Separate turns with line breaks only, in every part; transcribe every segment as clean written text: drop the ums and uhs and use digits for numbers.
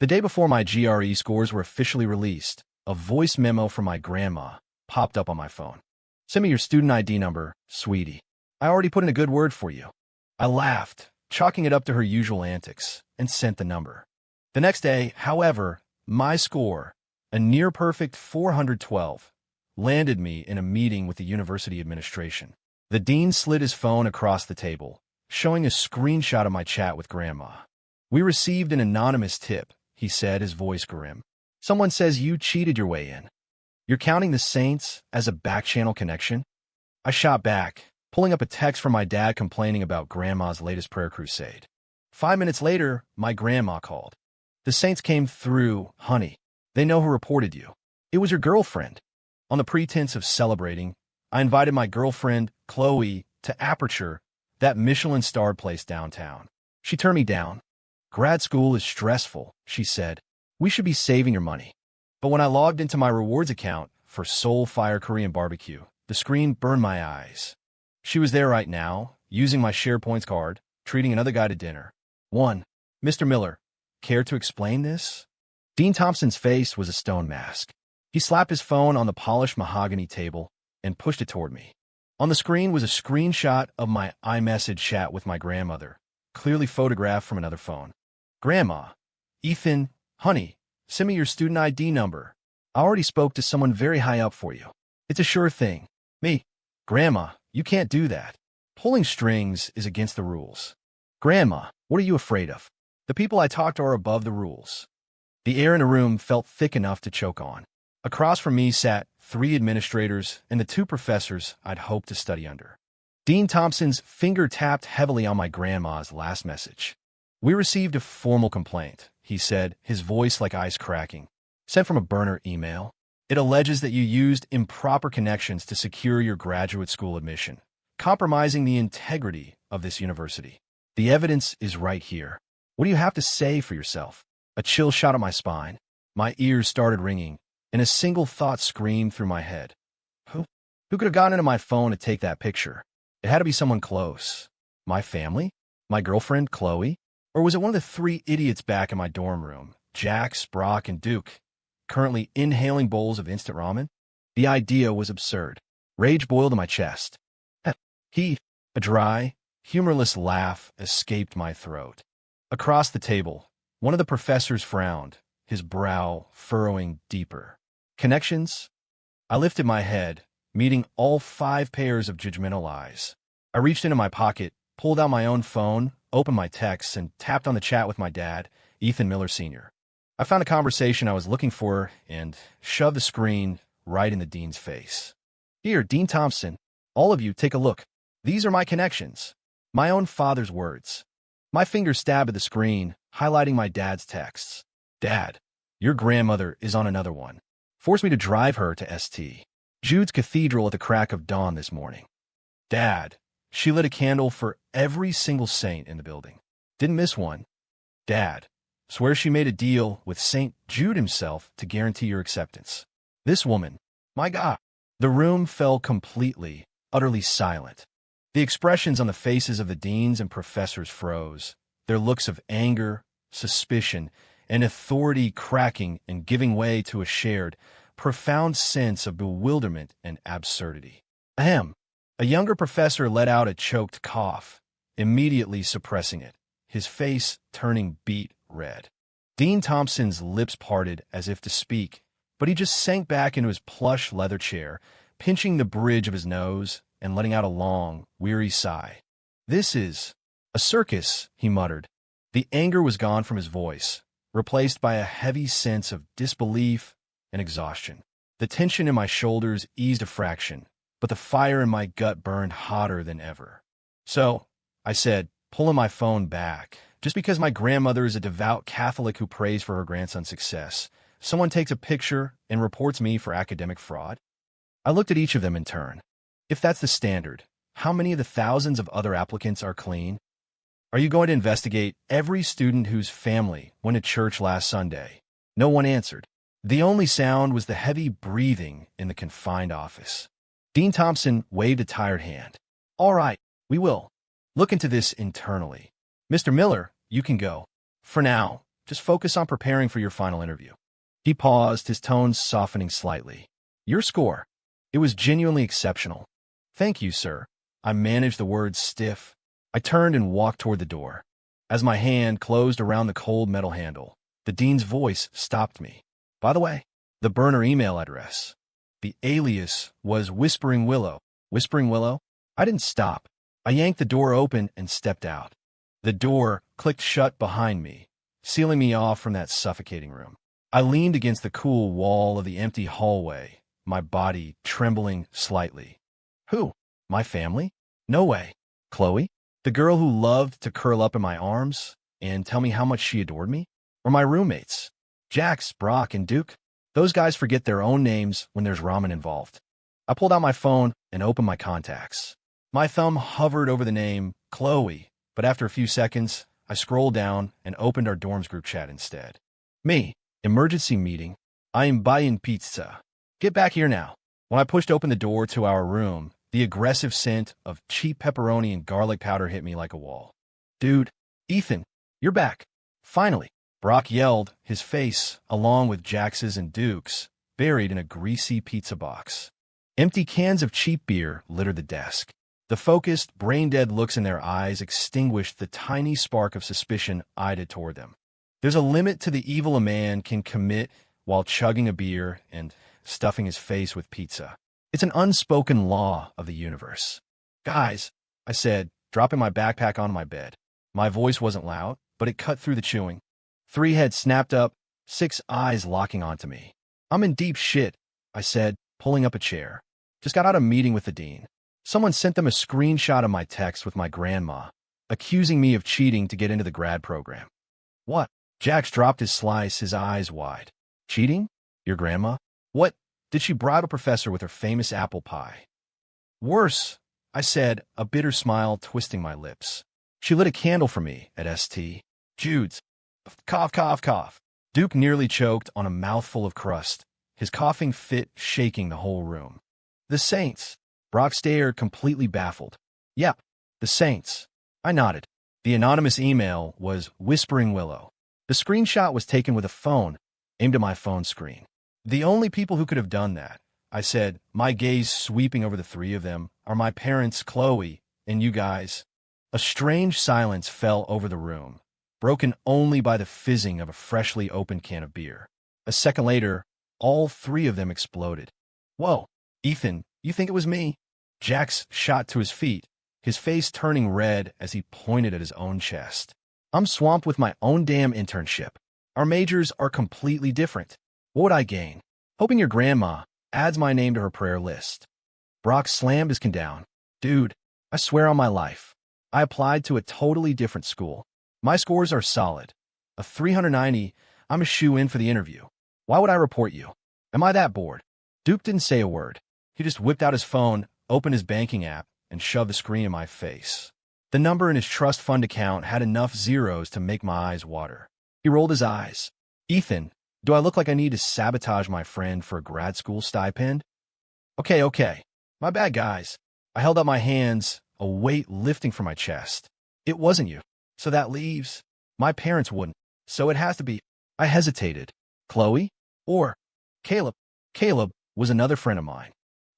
The day before my GRE scores were officially released, a voice memo from my grandma popped up on my phone. "Send me your student ID number, sweetie. I already put in a good word for you." I laughed, chalking it up to her usual antics, and sent the number. The next day, however, my score, a near-perfect 412, landed me in a meeting with the university administration. The dean slid his phone across the table, showing a screenshot of my chat with Grandma. "We received an anonymous tip," he said, his voice grim. "Someone says you cheated your way in. You're counting the Saints as a back-channel connection?" I shot back, pulling up a text from my dad complaining about Grandma's latest prayer crusade. 5 minutes later, my grandma called. "The Saints came through, honey. They know who reported you. It was your girlfriend." On the pretense of celebrating, I invited my girlfriend, Chloe, to Aperture, that Michelin-starred place downtown. She turned me down. "Grad school is stressful," she said. "We should be saving your money." But when I logged into my rewards account for Soul Fire Korean barbecue, the screen burned my eyes. She was there right now, using my SharePoint card, treating another guy to dinner. "Mr. Miller, care to explain this?" Dean Thompson's face was a stone mask. He slapped his phone on the polished mahogany table and pushed it toward me. On the screen was a screenshot of my iMessage chat with my grandmother, clearly photographed from another phone. "Grandma, Ethan, honey, send me your student ID number. I already spoke to someone very high up for you. It's a sure thing." Me. "Grandma, you can't do that. Pulling strings is against the rules." "Grandma, what are you afraid of? The people I talk to are above the rules." The air in the room felt thick enough to choke on. Across from me sat 3 administrators and the 2 professors I'd hoped to study under. Dean Thompson's finger tapped heavily on my grandma's last message. "We received a formal complaint," he said, his voice like ice cracking. "Sent from a burner email. It alleges that you used improper connections to secure your graduate school admission, compromising the integrity of this university. The evidence is right here. What do you have to say for yourself?" A chill shot up my spine. My ears started ringing, and a single thought screamed through my head. Who could have gotten into my phone to take that picture? It had to be someone close. My family? My girlfriend, Chloe? Or was it one of the 3 idiots back in my dorm room, Jax, Brock, and Duke, currently inhaling bowls of instant ramen? The idea was absurd. Rage boiled in my chest. A dry, humorless laugh escaped my throat. Across the table, one of the professors frowned, his brow furrowing deeper. "Connections?" I lifted my head, meeting all 5 pairs of judgmental eyes. I reached into my pocket, pulled out my own phone, opened my texts, and tapped on the chat with my dad, Ethan Miller Sr. I found a conversation I was looking for and shoved the screen right in the dean's face. "Here, Dean Thompson, all of you take a look. These are my connections." My own father's words. My finger stabbed at the screen, highlighting my dad's texts. "Dad, your grandmother is on another one. Forced me to drive her to St. Jude's Cathedral at the crack of dawn this morning. Dad, she lit a candle for every single saint in the building. Didn't miss one. Dad, swears she made a deal with St. Jude himself to guarantee your acceptance. This woman, my God." The room fell completely, utterly silent. The expressions on the faces of the deans and professors froze, their looks of anger, suspicion, and authority cracking and giving way to a shared, profound sense of bewilderment and absurdity. Ahem. A younger professor let out a choked cough, immediately suppressing it, his face turning beet red. Dean Thompson's lips parted as if to speak, but he just sank back into his plush leather chair, pinching the bridge of his nose and letting out a long, weary sigh. "This is a circus," he muttered. The anger was gone from his voice, replaced by a heavy sense of disbelief and exhaustion. The tension in my shoulders eased a fraction, but the fire in my gut burned hotter than ever. "So," I said, pulling my phone back, "just because my grandmother is a devout Catholic who prays for her grandson's success, someone takes a picture and reports me for academic fraud?" I looked at each of them in turn. If that's the standard, how many of the thousands of other applicants are clean? "Are you going to investigate every student whose family went to church last Sunday?" No one answered. The only sound was the heavy breathing in the confined office. Dean Thompson waved a tired hand. "All right, we will look into this internally. Mr. Miller, you can go. For now, Just focus on preparing for your final interview. He paused, his tones softening slightly. Your score. It was genuinely exceptional. Thank you, sir. I managed the words stiff. I turned and walked toward the door. As my hand closed around the cold metal handle, the dean's voice stopped me. By the way, the burner email address. The alias was Whispering Willow. Whispering Willow? I didn't stop. I yanked the door open and stepped out. The door clicked shut behind me, sealing me off from that suffocating room. I leaned against the cool wall of the empty hallway, my body trembling slightly. Who? My family? No way. Chloe? The girl who loved to curl up in my arms and tell me how much she adored me? Or my roommates? Jax, Brock, and Duke? Those guys forget their own names when there's ramen involved. I pulled out my phone and opened my contacts. My thumb hovered over the name Chloe, but after a few seconds, I scrolled down and opened our dorms group chat instead. Me, emergency meeting. I am buying pizza. Get back here now. When I pushed open the door to our room, the aggressive scent of cheap pepperoni and garlic powder hit me like a wall. Dude, Ethan, you're back. Finally, Brock yelled, his face, along with Jax's and Duke's, buried in a greasy pizza box. Empty cans of cheap beer littered the desk. The focused, brain-dead looks in their eyes extinguished the tiny spark of suspicion eyed toward them. There's a limit to the evil a man can commit while chugging a beer and stuffing his face with pizza. It's an unspoken law of the universe. Guys, I said, dropping my backpack on my bed. My voice wasn't loud, but it cut through the chewing. 3 heads snapped up, 6 eyes locking onto me. I'm in deep shit, I said, pulling up a chair. Just got out of a meeting with the dean. Someone sent them a screenshot of my text with my grandma, accusing me of cheating to get into the grad program. What? Jax dropped his slice, his eyes wide. Cheating? Your grandma? What? Did she bribe a professor with her famous apple pie? Worse, I said, a bitter smile twisting my lips. She lit a candle for me at St. Jude's. Cough, cough, cough. Duke nearly choked on a mouthful of crust, his coughing fit shaking the whole room. The Saints. Brock stared, completely baffled. Yep, the Saints. I nodded. The anonymous email was Whispering Willow. The screenshot was taken with a phone, aimed at my phone screen. The only people who could have done that, I said, my gaze sweeping over the 3 of them, are my parents, Chloe, and you guys. A strange silence fell over the room, broken only by the fizzing of a freshly opened can of beer. A second later, all 3 of them exploded. Whoa, Ethan, you think it was me? Jax shot to his feet, his face turning red as he pointed at his own chest. I'm swamped with my own damn internship. Our majors are completely different. What would I gain? Hoping your grandma adds my name to her prayer list. Brock slammed his can down. Dude, I swear on my life. I applied to a totally different school. My scores are solid. A 390, I'm a shoe-in for the interview. Why would I report you? Am I that bored? Duke didn't say a word. He just whipped out his phone, opened his banking app, and shoved the screen in my face. The number in his trust fund account had enough zeros to make my eyes water. He rolled his eyes. Ethan, do I look like I need to sabotage my friend for a grad school stipend? Okay. My bad, guys. I held up my hands, a weight lifting from my chest. It wasn't you. So that leaves. My parents wouldn't. So it has to be. I hesitated. Chloe? Or Caleb? Caleb was another friend of mine.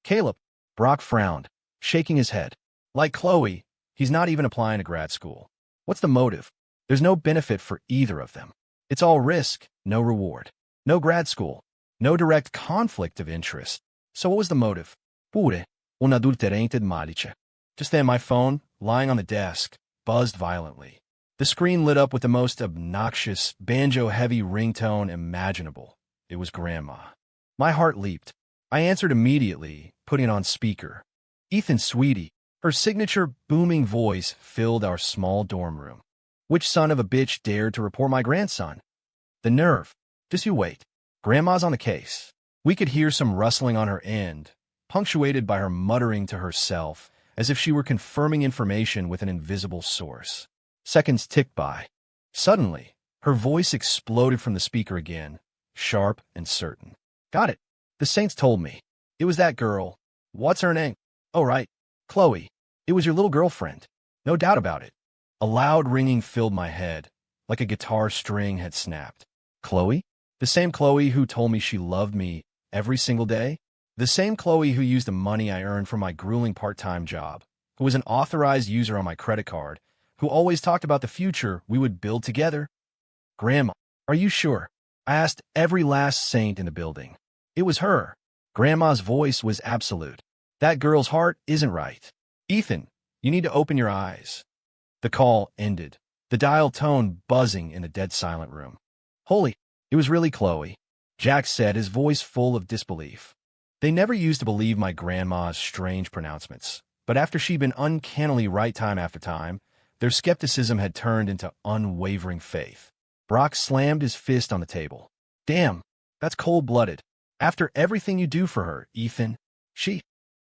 Caleb. Brock frowned, shaking his head. Like Chloe, he's not even applying to grad school. What's the motive? There's no benefit for either of them. It's all risk, no reward. No grad school. No direct conflict of interest. So what was the motive? Pure un adulterante malice. Just then my phone, lying on the desk, buzzed violently. The screen lit up with the most obnoxious, banjo-heavy ringtone imaginable. It was Grandma. My heart leaped. I answered immediately, putting it on speaker. Ethan, sweetie. Her signature booming voice filled our small dorm room. Which son of a bitch dared to report my grandson? The nerve. Just you wait. Grandma's on the case. We could hear some rustling on her end, punctuated by her muttering to herself, as if she were confirming information with an invisible source. Seconds ticked by. Suddenly, her voice exploded from the speaker again, sharp and certain. Got it. The Saints told me. It was that girl. What's her name? Oh, right. Chloe. It was your little girlfriend. No doubt about it. A loud ringing filled my head. like a guitar string had snapped. Chloe? The same Chloe who told me she loved me every single day? The same Chloe who used the money I earned from my grueling part-time job, who was an authorized user on my credit card, who always talked about the future we would build together? Grandma, are you sure? I asked every last saint in the building. It was her. Grandma's voice was absolute. That girl's heart isn't right. Ethan, you need to open your eyes. The call ended, the dial tone buzzing in the dead silent room. Holy, it was really Chloe, Jack said, his voice full of disbelief. They never used to believe my grandma's strange pronouncements, but after she'd been uncannily right time after time, their skepticism had turned into unwavering faith. Brock slammed his fist on the table. Damn, that's cold-blooded. After everything you do for her, Ethan, she...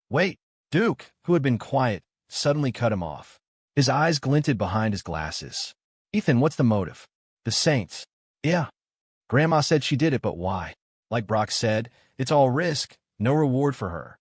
Wait, Duke, who had been quiet, suddenly cut him off. His eyes glinted behind his glasses. Ethan, what's the motive? The Saints. Yeah. Grandma said she did it, but why? Like Brock said, it's all risk, no reward for her.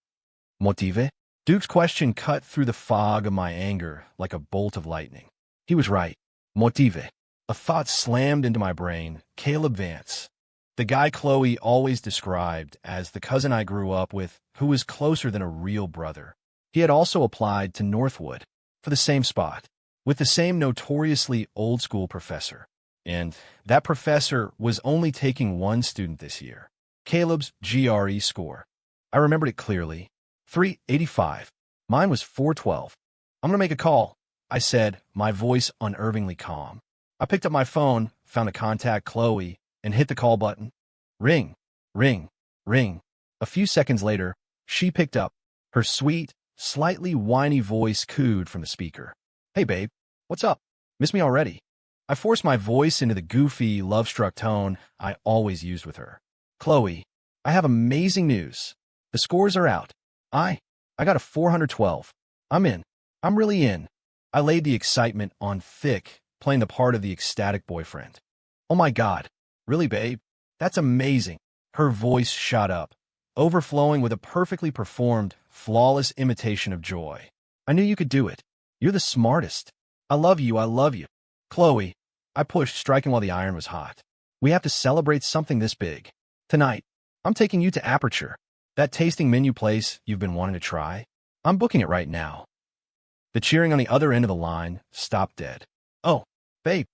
Motive? Duke's question cut through the fog of my anger like a bolt of lightning. He was right. Motive. A thought slammed into my brain. Caleb Vance. The guy Chloe always described as the cousin I grew up with, who was closer than a real brother. He had also applied to Northwood for the same spot, with the same notoriously old-school professor. And that professor was only taking one student this year. Caleb's GRE score. I remembered it clearly. 385. Mine was 412. I'm going to make a call, I said, my voice unnervingly calm. I picked up my phone, found a contact, Chloe, and hit the call button. Ring, ring, ring. A few seconds later, she picked up. Her sweet, slightly whiny voice cooed from the speaker. Hey, babe, what's up? Miss me already? I forced my voice into the goofy, love-struck tone I always used with her. Chloe, I have amazing news. The scores are out. I got a 412. I'm in. I'm really in. I laid the excitement on thick, playing the part of the ecstatic boyfriend. Oh my God. Really, babe? That's amazing. Her voice shot up, overflowing with a perfectly performed, flawless imitation of joy. I knew you could do it. You're the smartest. I love you. I love you. Chloe, I pushed, striking while the iron was hot. We have to celebrate something this big. Tonight, I'm taking you to Aperture. That tasting menu place you've been wanting to try. I'm booking it right now. The cheering on the other end of the line stopped dead. Oh, babe,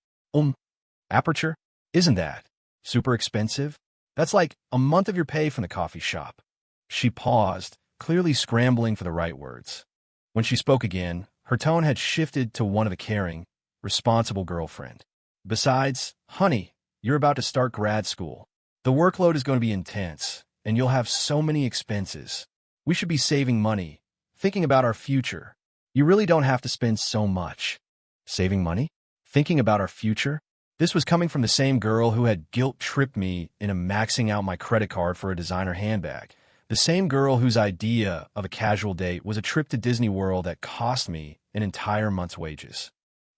Aperture? Isn't that super expensive? That's like a month of your pay from the coffee shop. She paused, clearly scrambling for the right words. When she spoke again, her tone had shifted to one of a caring, responsible girlfriend. Besides, honey, you're about to start grad school. The workload is going to be intense, and you'll have so many expenses. We should be saving money, thinking about our future. You really don't have to spend so much. Saving money? Thinking about our future? This was coming from the same girl who had guilt-tripped me into maxing out my credit card for a designer handbag. The same girl whose idea of a casual date was a trip to Disney World that cost me an entire month's wages.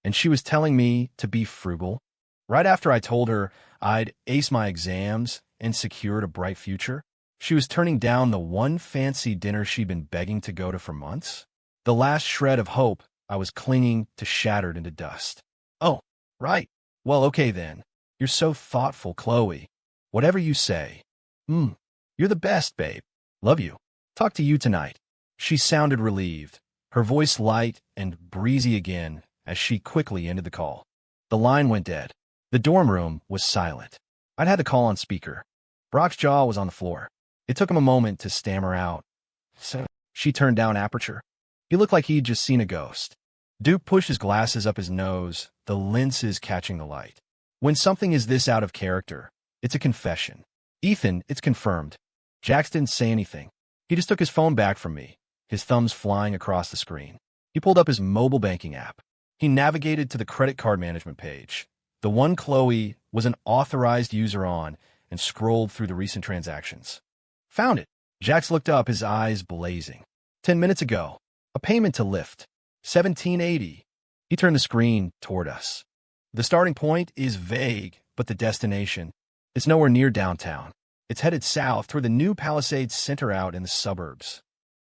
And she was telling me to be frugal. Right after I told her I'd ace my exams and secured a bright future, she was turning down the one fancy dinner she'd been begging to go to for months. The last shred of hope I was clinging to shattered into dust. Oh, right. Well, okay then. You're so thoughtful, Chloe. Whatever you say. You're the best, babe. Love you. Talk to you tonight. She sounded relieved, her voice light and breezy again as she quickly ended the call. The line went dead. The dorm room was silent. I'd had the call on speaker. Brock's jaw was on the floor. It took him a moment to stammer out. So she turned down Aperture. He looked like he'd just seen a ghost. Duke pushed his glasses up his nose, the lenses catching the light. When something is this out of character, it's a confession. Ethan, it's confirmed. Jax didn't say anything. He just took his phone back from me, his thumbs flying across the screen. He pulled up his mobile banking app. He navigated to the credit card management page, the one Chloe was an authorized user on, and scrolled through the recent transactions. Found it. Jax looked up, his eyes blazing. 10 minutes ago. A payment to Lyft. $17.80. He turned the screen toward us. The starting point is vague, but the destination, it's nowhere near downtown. It's headed south toward the new Palisades Center out in the suburbs.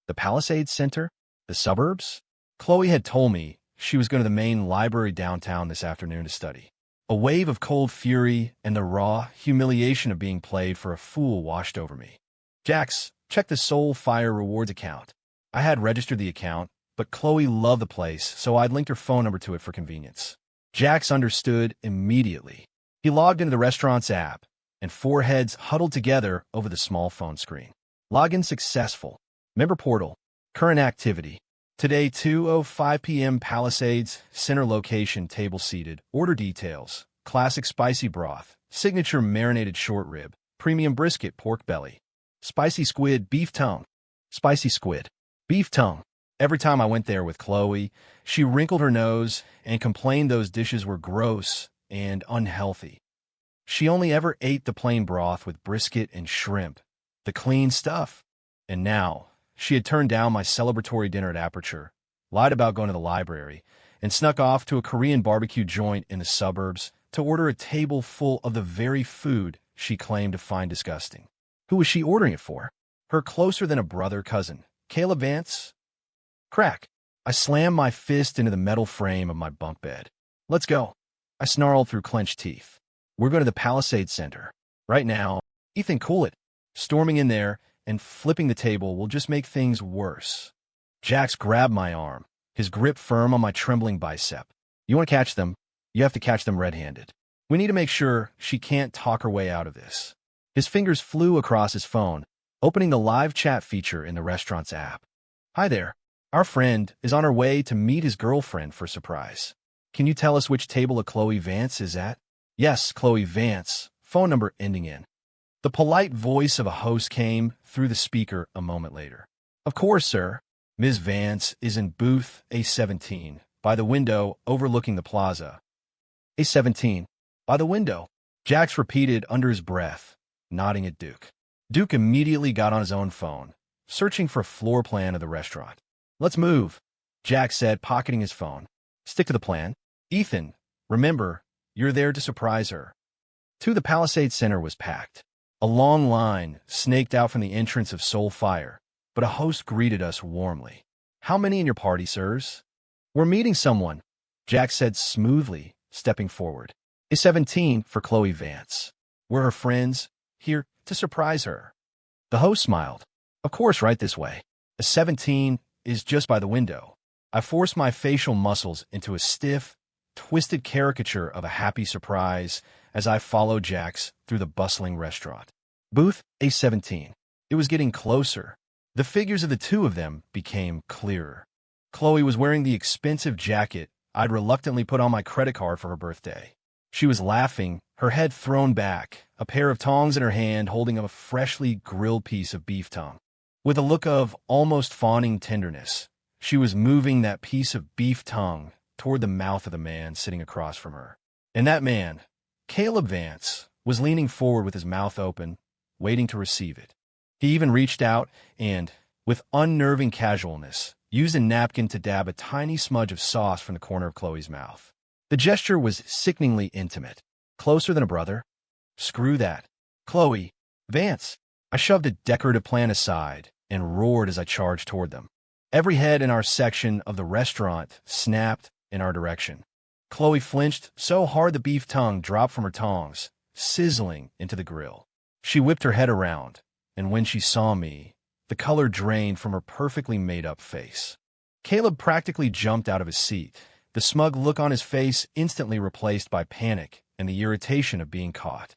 The Palisades Center? The suburbs? Chloe had told me she was going to the main library downtown this afternoon to study. A wave of cold fury and the raw humiliation of being played for a fool washed over me. Jax, check the Soulfire rewards account. I had registered the account, but Chloe loved the place, so I'd linked her phone number to it for convenience. Jax understood immediately. He logged into the restaurant's app, and four heads huddled together over the small phone screen. Login successful. Member portal. Current activity. Today, 2:05 p.m. Palisades, center location, table seated. Order details. Classic spicy broth. Signature marinated short rib. Premium brisket, pork belly. Spicy squid, beef tongue. Spicy squid. Beef tongue. Every time I went there with Chloe, she wrinkled her nose and complained those dishes were gross and unhealthy. She only ever ate the plain broth with brisket and shrimp, the clean stuff. And now, she had turned down my celebratory dinner at Aperture, lied about going to the library, and snuck off to a Korean barbecue joint in the suburbs to order a table full of the very food she claimed to find disgusting. Who was she ordering it for? Her closer-than-a-brother cousin, Caleb Vance? Crack. I slammed my fist into the metal frame of my bunk bed. Let's go. I snarled through clenched teeth. We're going to the Palisades Center. Right now. Ethan, cool it. Storming in there and flipping the table will just make things worse. Jax grabbed my arm, his grip firm on my trembling bicep. You want to catch them? You have to catch them red-handed. We need to make sure she can't talk her way out of this. His fingers flew across his phone, opening the live chat feature in the restaurant's app. Hi there. Our friend is on her way to meet his girlfriend for a surprise. Can you tell us which table a Chloe Vance is at? Yes, Chloe Vance. Phone number ending in. The polite voice of a host came through the speaker a moment later. Of course, sir. Ms. Vance is in booth A17, by the window overlooking the plaza. A17, by the window. Jax repeated under his breath, nodding at Duke. Duke immediately got on his own phone, searching for a floor plan of the restaurant. Let's move, Jax said, pocketing his phone. Stick to the plan. Ethan, remember, you're there to surprise her. The Palisades Center was packed. A long line snaked out from the entrance of Soulfire, but a host greeted us warmly. How many in your party, sirs? We're meeting someone, Jax said smoothly, stepping forward. A17 for Chloe Vance. We're her friends, here to surprise her. The host smiled. Of course, right this way. A17 is just by the window. I forced my facial muscles into a stiff, twisted caricature of a happy surprise as I followed Jax through the bustling restaurant. Booth A17. It was getting closer. The figures of the two of them became clearer. Chloe was wearing the expensive jacket I'd reluctantly put on my credit card for her birthday. She was laughing, her head thrown back, a pair of tongs in her hand holding a freshly grilled piece of beef tongue. With a look of almost fawning tenderness, she was moving that piece of beef tongue toward the mouth of the man sitting across from her. And that man, Caleb Vance, was leaning forward with his mouth open, waiting to receive it. He even reached out and, with unnerving casualness, used a napkin to dab a tiny smudge of sauce from the corner of Chloe's mouth. The gesture was sickeningly intimate. Closer than a brother? Screw that. Chloe, Vance. I shoved a decorative plant aside and roared as I charged toward them. Every head in our section of the restaurant snapped in our direction. Chloe flinched so hard the beef tongue dropped from her tongs, sizzling into the grill. She whipped her head around, and when she saw me, the color drained from her perfectly made-up face. Caleb practically jumped out of his seat, the smug look on his face instantly replaced by panic and the irritation of being caught.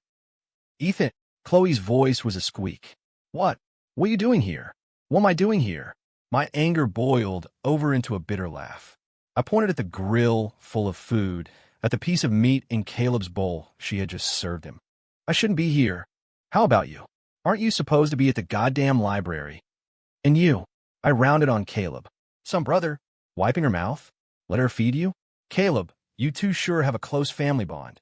Ethan, Chloe's voice was a squeak. What? What are you doing here? What am I doing here? My anger boiled over into a bitter laugh. I pointed at the grill full of food, at the piece of meat in Caleb's bowl she had just served him. I shouldn't be here. How about you? Aren't you supposed to be at the goddamn library? And you? I rounded on Caleb. Some brother. Wiping her mouth? Let her feed you? Caleb, you two sure have a close family bond.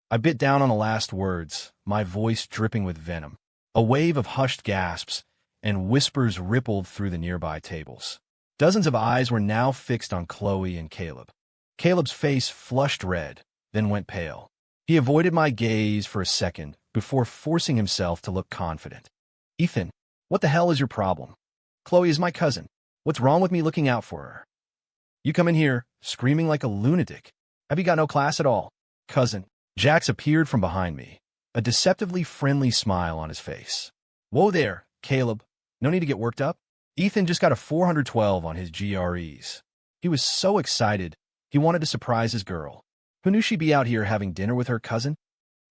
I bit down on the last words, my voice dripping with venom. A wave of hushed gasps and whispers rippled through the nearby tables. Dozens of eyes were now fixed on Chloe and Caleb. Caleb's face flushed red, then went pale. He avoided my gaze for a second before forcing himself to look confident. Ethan, what the hell is your problem? Chloe is my cousin. What's wrong with me looking out for her? You come in here, screaming like a lunatic. Have you got no class at all? Cousin, Jax appeared from behind me, a deceptively friendly smile on his face. Whoa there, Caleb. No need to get worked up. Ethan just got a 412 on his GREs. He was so excited, he wanted to surprise his girl. Who knew she'd be out here having dinner with her cousin?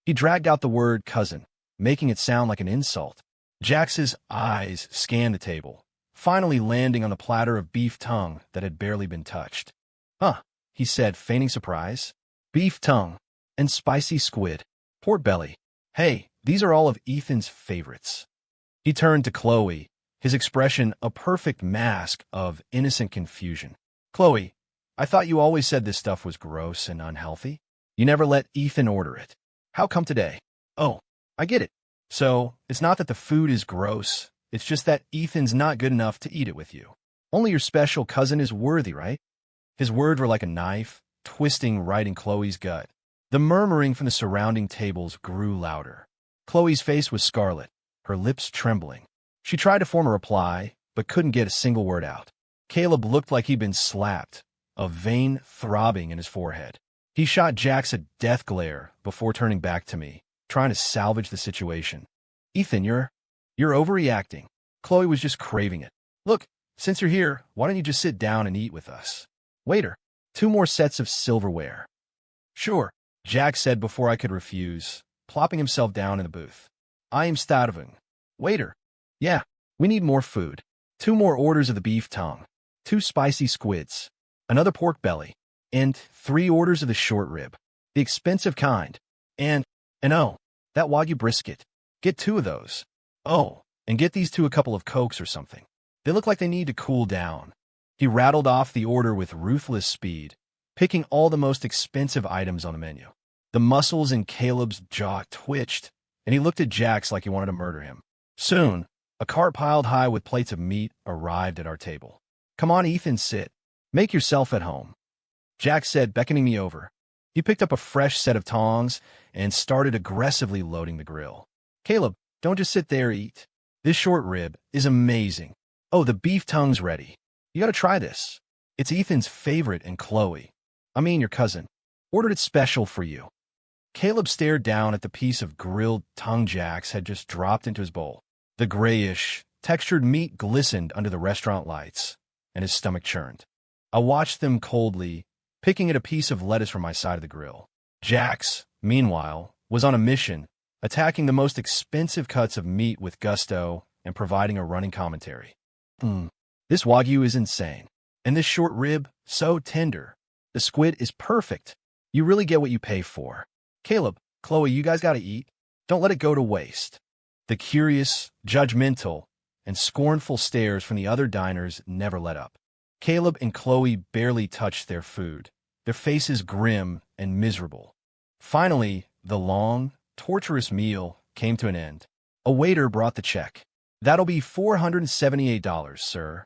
He dragged out the word cousin, making it sound like an insult. Jax's eyes scanned the table, finally landing on the platter of beef tongue that had barely been touched. Huh, he said, feigning surprise. Beef tongue and spicy squid, pork belly. Hey, these are all of Ethan's favorites. He turned to Chloe, his expression a perfect mask of innocent confusion. Chloe, I thought you always said this stuff was gross and unhealthy. You never let Ethan order it. How come today? Oh, I get it. So, it's not that the food is gross, it's just that Ethan's not good enough to eat it with you. Only your special cousin is worthy, right? His words were like a knife, twisting right in Chloe's gut. The murmuring from the surrounding tables grew louder. Chloe's face was scarlet, her lips trembling. She tried to form a reply, but couldn't get a single word out. Caleb looked like he'd been slapped, a vein throbbing in his forehead. He shot Jax a death glare before turning back to me, trying to salvage the situation. Ethan, you're overreacting. Chloe was just craving it. Look, since you're here, why don't you just sit down and eat with us? Waiter, 2 more sets of silverware. Sure, Jax said before I could refuse, plopping himself down in the booth. I am starving. Waiter, yeah, we need more food. 2 more orders of the beef tongue, 2 spicy squids, another pork belly, and 3 orders of the short rib, the expensive kind, and oh, that Wagyu brisket. Get 2 of those. Oh, and get these 2 a couple of Cokes or something. They look like they need to cool down. He rattled off the order with ruthless speed, picking all the most expensive items on the menu. The muscles in Caleb's jaw twitched, and he looked at Jax like he wanted to murder him. Soon, a cart piled high with plates of meat arrived at our table. Come on, Ethan, sit. Make yourself at home, Jax said, beckoning me over. He picked up a fresh set of tongs and started aggressively loading the grill. Caleb, don't just sit there, eat. This short rib is amazing. Oh, the beef tongue's ready. You gotta try this. It's Ethan's favorite, and Chloe, your cousin, ordered it special for you. Caleb stared down at the piece of grilled tongue Jax had just dropped into his bowl. The grayish, textured meat glistened under the restaurant lights, and his stomach churned. I watched them coldly, picking at a piece of lettuce from my side of the grill. Jax, meanwhile, was on a mission, attacking the most expensive cuts of meat with gusto and providing a running commentary. This Wagyu is insane. And this short rib, so tender. The squid is perfect. You really get what you pay for. Caleb, Chloe, you guys gotta eat. Don't let it go to waste. The curious, judgmental, and scornful stares from the other diners never let up. Caleb and Chloe barely touched their food, their faces grim and miserable. Finally, the long, torturous meal came to an end. A waiter brought the check. That'll be $478, sir.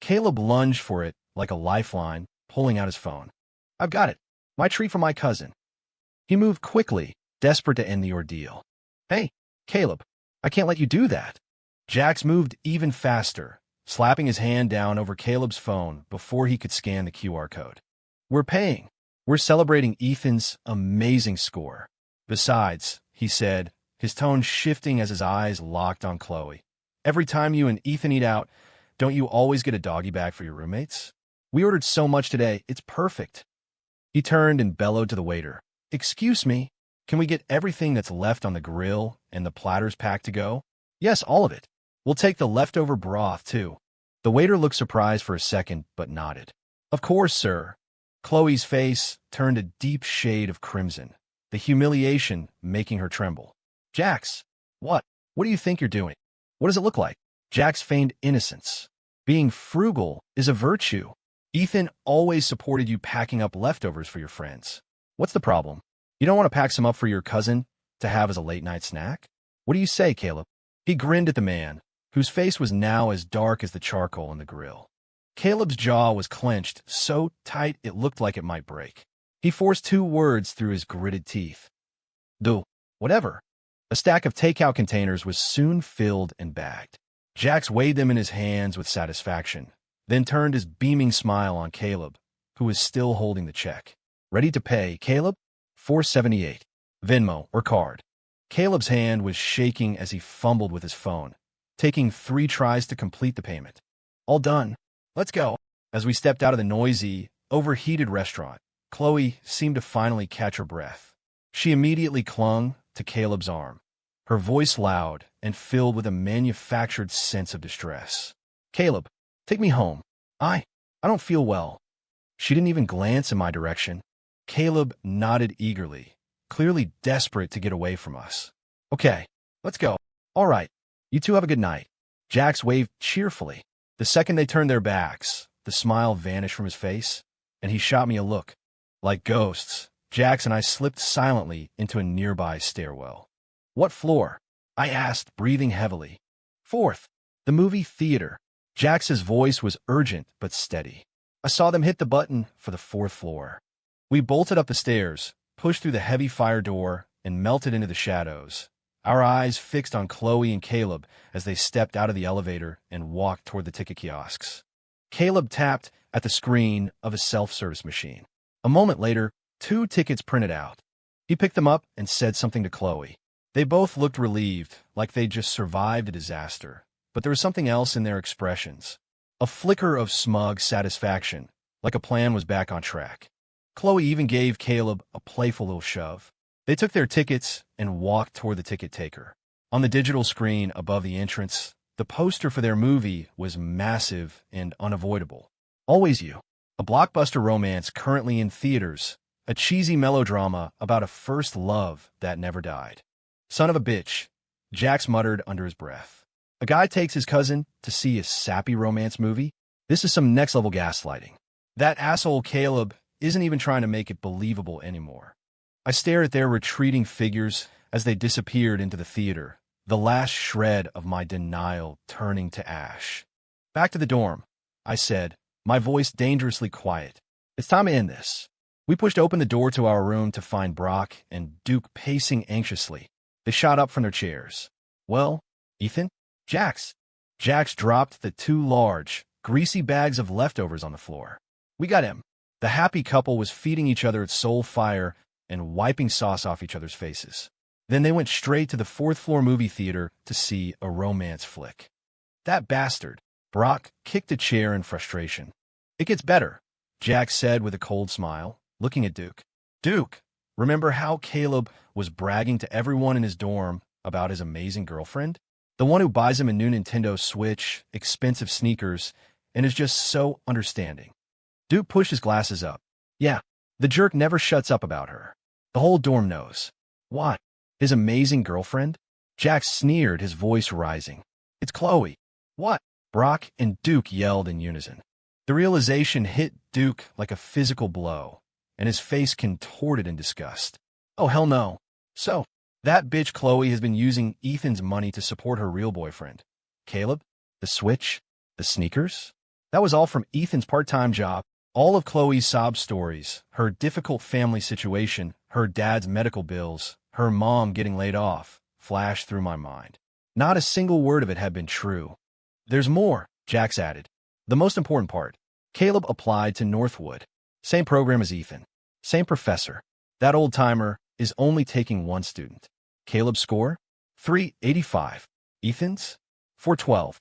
Caleb lunged for it like a lifeline, pulling out his phone. I've got it. My treat for my cousin. He moved quickly, desperate to end the ordeal. Hey, Caleb, I can't let you do that. Jax moved even faster, slapping his hand down over Caleb's phone before he could scan the QR code. We're paying. We're celebrating Ethan's amazing score. Besides, he said, his tone shifting as his eyes locked on Chloe. Every time you and Ethan eat out, don't you always get a doggy bag for your roommates? We ordered so much today, it's perfect. He turned and bellowed to the waiter. Excuse me, can we get everything that's left on the grill and the platters packed to go? Yes, all of it. We'll take the leftover broth, too. The waiter looked surprised for a second, but nodded. Of course, sir. Chloe's face turned a deep shade of crimson, the humiliation making her tremble. Jax, what? What do you think you're doing? What does it look like? Jax feigned innocence. Being frugal is a virtue. Ethan always supported you packing up leftovers for your friends. What's the problem? You don't want to pack some up for your cousin to have as a late-night snack? What do you say, Caleb? He grinned at the man, whose face was now as dark as the charcoal in the grill. Caleb's jaw was clenched so tight it looked like it might break. He forced 2 words through his gritted teeth. Do. Whatever. A stack of takeout containers was soon filled and bagged. Jax weighed them in his hands with satisfaction, then turned his beaming smile on Caleb, who was still holding the check. Ready to pay, Caleb? $478. Venmo, or card. Caleb's hand was shaking as he fumbled with his phone, taking 3 tries to complete the payment. All done. Let's go. As we stepped out of the noisy, overheated restaurant, Chloe seemed to finally catch her breath. She immediately clung to Caleb's arm, her voice loud and filled with a manufactured sense of distress. Caleb, take me home. I don't feel well. She didn't even glance in my direction. Caleb nodded eagerly, clearly desperate to get away from us. Okay, let's go. All right, you two have a good night. Jax waved cheerfully. The second they turned their backs, the smile vanished from his face, and he shot me a look. Like ghosts, Jax and I slipped silently into a nearby stairwell. What floor? I asked, breathing heavily. 4th, the movie theater. Jax's voice was urgent but steady. I saw them hit the button for the 4th floor. We bolted up the stairs, pushed through the heavy fire door, and melted into the shadows, our eyes fixed on Chloe and Caleb as they stepped out of the elevator and walked toward the ticket kiosks. Caleb tapped at the screen of a self-service machine. A moment later, 2 tickets printed out. He picked them up and said something to Chloe. They both looked relieved, like they'd just survived a disaster. But there was something else in their expressions. A flicker of smug satisfaction, like a plan was back on track. Chloe even gave Caleb a playful little shove. They took their tickets and walked toward the ticket taker. On the digital screen above the entrance, the poster for their movie was massive and unavoidable. Always You, a blockbuster romance currently in theaters, a cheesy melodrama about a first love that never died. Son of a bitch, Jax muttered under his breath. A guy takes his cousin to see a sappy romance movie? This is some next-level gaslighting. That asshole Caleb isn't even trying to make it believable anymore. I stared at their retreating figures as they disappeared into the theater, the last shred of my denial turning to ash. Back to the dorm, I said, my voice dangerously quiet. It's time to end this. We pushed open the door to our room to find Brock and Duke pacing anxiously. They shot up from their chairs. Well, Ethan? Jax. Jax dropped the 2 large, greasy bags of leftovers on the floor. We got him. The happy couple was feeding each other at Soul Fire and wiping sauce off each other's faces. Then they went straight to the 4th floor movie theater to see a romance flick. That bastard. Brock kicked a chair in frustration. It gets better, Jax said with a cold smile, looking at Duke. Duke, remember how Caleb was bragging to everyone in his dorm about his amazing girlfriend? The one who buys him a new Nintendo Switch, expensive sneakers, and is just so understanding. Duke pushed his glasses up. Yeah, the jerk never shuts up about her. The whole dorm knows. What? His amazing girlfriend? Jax sneered, his voice rising. It's Chloe. What? Brock and Duke yelled in unison. The realization hit Duke like a physical blow, and his face contorted in disgust. Oh, hell no. So, that bitch Chloe has been using Ethan's money to support her real boyfriend. Caleb? The Switch? The sneakers? That was all from Ethan's part-time job. All of Chloe's sob stories, her difficult family situation, her dad's medical bills, her mom getting laid off, flashed through my mind. Not a single word of it had been true. There's more, Jax added. The most important part. Caleb applied to Northwood. Same program as Ethan. Same professor. That old-timer is only taking 1 student. Caleb's score? 385. Ethan's? 412.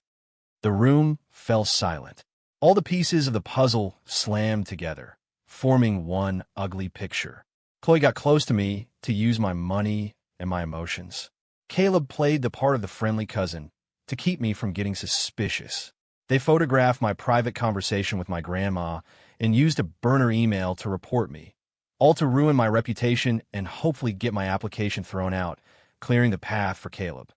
The room fell silent. All the pieces of the puzzle slammed together, forming one ugly picture. Chloe got close to me to use my money and my emotions. Caleb played the part of the friendly cousin to keep me from getting suspicious. They photographed my private conversation with my grandma and used a burner email to report me, all to ruin my reputation and hopefully get my application thrown out, clearing the path for Caleb.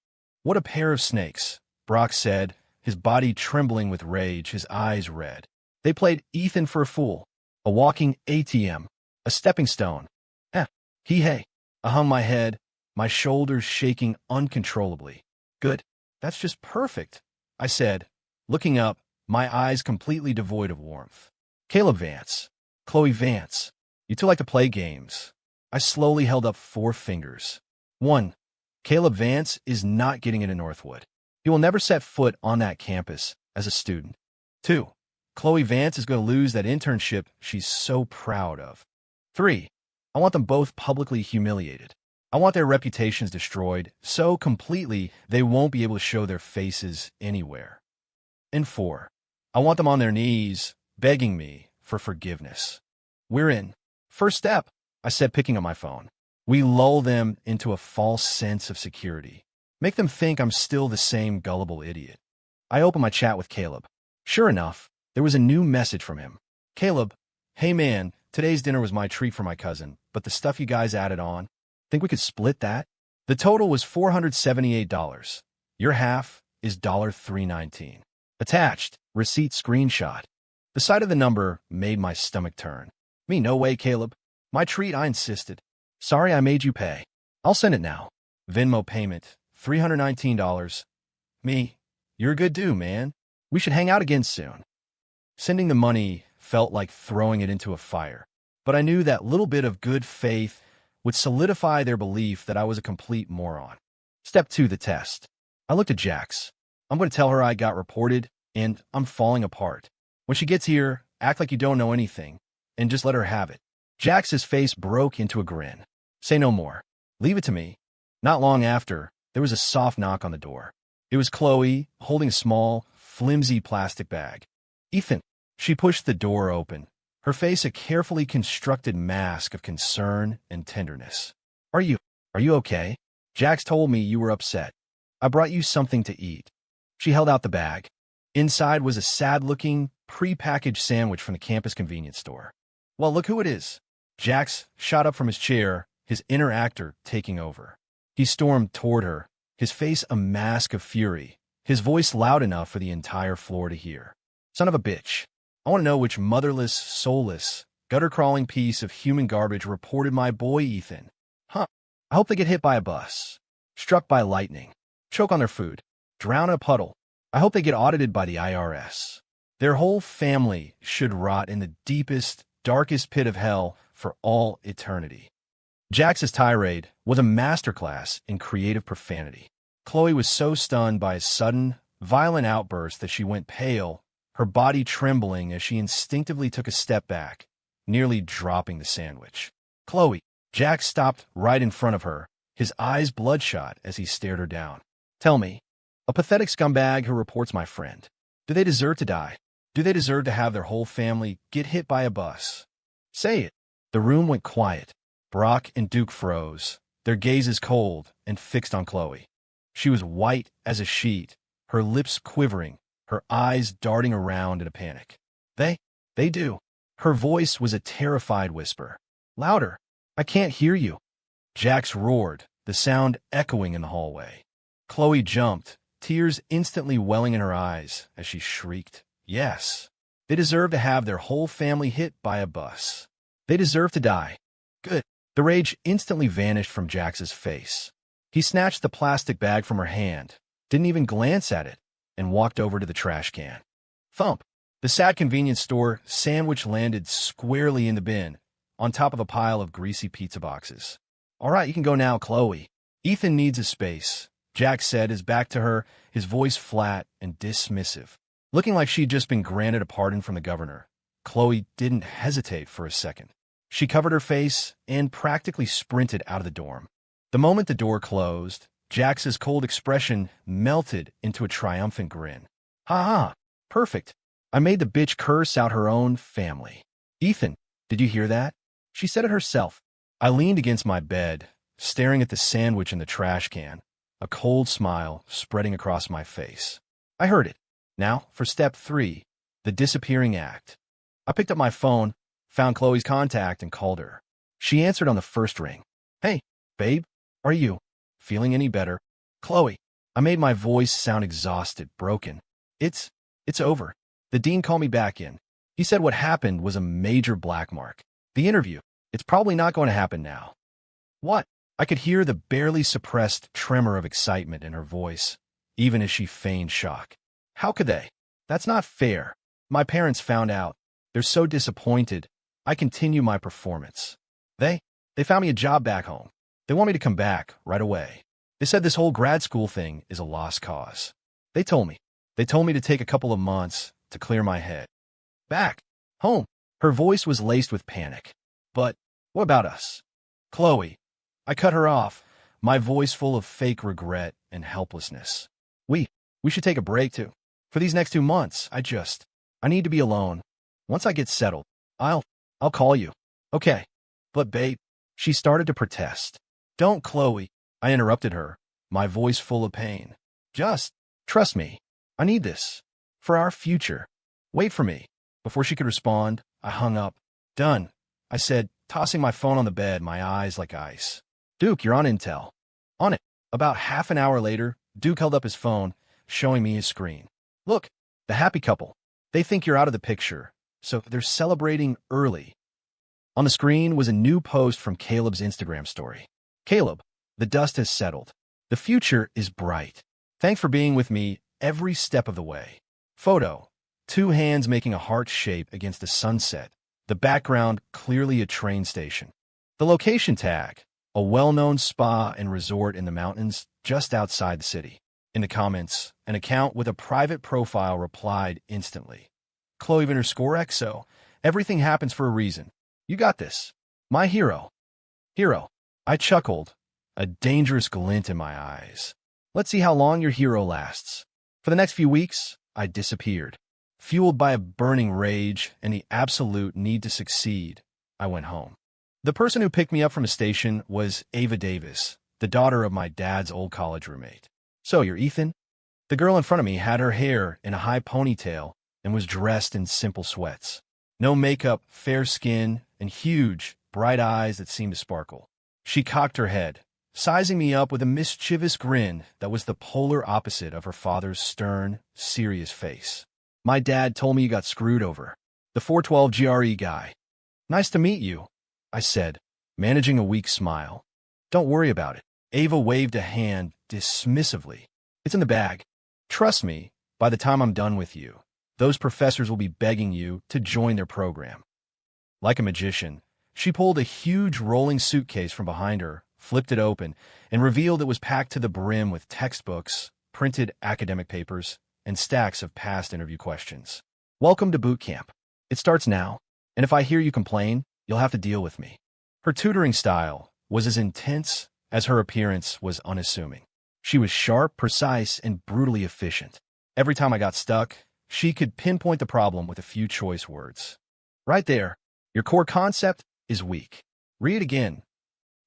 What a pair of snakes, Brock said, his body trembling with rage, his eyes red. They played Ethan for a fool, a walking ATM, a stepping stone. Hey. I hung my head, my shoulders shaking uncontrollably. Good. That's just perfect, I said, looking up, my eyes completely devoid of warmth. Caleb Vance. Chloe Vance. You two like to play games. I slowly held up 4 fingers. 1. Caleb Vance is not getting into Northwood. He will never set foot on that campus as a student. 2. Chloe Vance is going to lose that internship she's so proud of. 3. I want them both publicly humiliated. I want their reputations destroyed so completely they won't be able to show their faces anywhere. And 4, I want them on their knees, begging me for forgiveness. We're in. First step, I said, picking up my phone. We lull them into a false sense of security. Make them think I'm still the same gullible idiot. I opened my chat with Caleb. Sure enough, there was a new message from him. Caleb, hey man, today's dinner was my treat for my cousin, but the stuff you guys added on, think we could split that? The total was $478. Your half is $319. Attached, receipt screenshot. The sight of the number made my stomach turn. Me, no way, Caleb. My treat, I insisted. Sorry I made you pay. I'll send it now. Venmo payment, $319. Me, you're a good dude, man. We should hang out again soon. Sending the money felt like throwing it into a fire, but I knew that little bit of good faith would solidify their belief that I was a complete moron. Step 2, the test. I looked at Jax. I'm going to tell her I got reported, and I'm falling apart. When she gets here, act like you don't know anything, and just let her have it. Jax's face broke into a grin. Say no more. Leave it to me. Not long after, there was a soft knock on the door. It was Chloe, holding a small, flimsy plastic bag. Ethan. She pushed the door open, her face a carefully constructed mask of concern and tenderness. Are you okay? Jax told me you were upset. I brought you something to eat. She held out the bag. Inside was a sad-looking, pre-packaged sandwich from the campus convenience store. Well, look who it is. Jax shot up from his chair, his inner actor taking over. He stormed toward her, his face a mask of fury, his voice loud enough for the entire floor to hear. Son of a bitch. I want to know which motherless, soulless, gutter-crawling piece of human garbage reported my boy Ethan. Huh. I hope they get hit by a bus, struck by lightning, choke on their food, drown in a puddle. I hope they get audited by the IRS. Their whole family should rot in the deepest, darkest pit of hell for all eternity. Jax's tirade was a masterclass in creative profanity. Chloe was so stunned by his sudden, violent outburst that she went pale, her body trembling as she instinctively took a step back, nearly dropping the sandwich. Chloe. Jax stopped right in front of her, his eyes bloodshot as he stared her down. Tell me, a pathetic scumbag who reports my friend. Do they deserve to die? Do they deserve to have their whole family get hit by a bus? Say it. The room went quiet. Brock and Duke froze, their gazes cold and fixed on Chloe. She was white as a sheet, her lips quivering, her eyes darting around in a panic. They do. Her voice was a terrified whisper. Louder. I can't hear you. Jax roared, the sound echoing in the hallway. Chloe jumped, tears instantly welling in her eyes as she shrieked. Yes. They deserve to have their whole family hit by a bus. They deserve to die. Good. The rage instantly vanished from Jax's face. He snatched the plastic bag from her hand, didn't even glance at it, and walked over to the trash can. Thump! The sad convenience store sandwich landed squarely in the bin, on top of a pile of greasy pizza boxes. All right, you can go now, Chloe. Ethan needs a space, Jax said, his back to her, his voice flat and dismissive. Looking like she'd just been granted a pardon from the governor, Chloe didn't hesitate for a second. She covered her face and practically sprinted out of the dorm. The moment the door closed, Jax's cold expression melted into a triumphant grin. Ha ha, perfect. I made the bitch curse out her own family. Ethan, did you hear that? She said it herself. I leaned against my bed, staring at the sandwich in the trash can, a cold smile spreading across my face. I heard it. Now, for step 3, the disappearing act. I picked up my phone, found Chloe's contact, and called her. She answered on the first ring. Hey, babe, are you feeling any better? Chloe. I made my voice sound exhausted, broken. It's over. The dean called me back in. He said what happened was a major black mark. The interview. It's probably not going to happen now. What? I could hear the barely suppressed tremor of excitement in her voice, even as she feigned shock. How could they? That's not fair. My parents found out. They're so disappointed. I continue my performance. They found me a job back home. They want me to come back right away. They said this whole grad school thing is a lost cause. They told me to take a couple of months to clear my head. Back home. Her voice was laced with panic. But what about us? Chloe. I cut her off, my voice full of fake regret and helplessness. We should take a break too. For these next 2 months, I need to be alone. Once I get settled, I'll call you. Okay. But babe, she started to protest. Don't, Chloe, I interrupted her, my voice full of pain. Just trust me. I need this. For our future. Wait for me. Before she could respond, I hung up. Done, I said, tossing my phone on the bed, my eyes like ice. Duke, you're on Intel. On it. About half an hour later, Duke held up his phone, showing me his screen. Look, the happy couple. They think you're out of the picture, so they're celebrating early. On the screen was a new post from Caleb's Instagram story. Caleb, the dust has settled. The future is bright. Thanks for being with me every step of the way. Photo. 2 hands making a heart shape against the sunset. The background clearly a train station. The location tag. A well-known spa and resort in the mountains just outside the city. In the comments, an account with a private profile replied instantly. Chloe_XO. Everything happens for a reason. You got this. My hero. Hero. I chuckled, a dangerous glint in my eyes. Let's see how long your hero lasts. For the next few weeks, I disappeared. Fueled by a burning rage and the absolute need to succeed, I went home. The person who picked me up from the station was Ava Davis, the daughter of my dad's old college roommate. So, you're Ethan? The girl in front of me had her hair in a high ponytail and was dressed in simple sweats. No makeup, fair skin, and huge, bright eyes that seemed to sparkle. She cocked her head, sizing me up with a mischievous grin that was the polar opposite of her father's stern, serious face. My dad told me you got screwed over. The 412 GRE guy. Nice to meet you, I said, managing a weak smile. Don't worry about it. Ava waved a hand dismissively. It's in the bag. Trust me, by the time I'm done with you, those professors will be begging you to join their program. Like a magician, she pulled a huge rolling suitcase from behind her, flipped it open, and revealed it was packed to the brim with textbooks, printed academic papers, and stacks of past interview questions. Welcome to boot camp. It starts now, and if I hear you complain, you'll have to deal with me. Her tutoring style was as intense as her appearance was unassuming. She was sharp, precise, and brutally efficient. Every time I got stuck, she could pinpoint the problem with a few choice words. Right there, your core concept is weak. Read it again.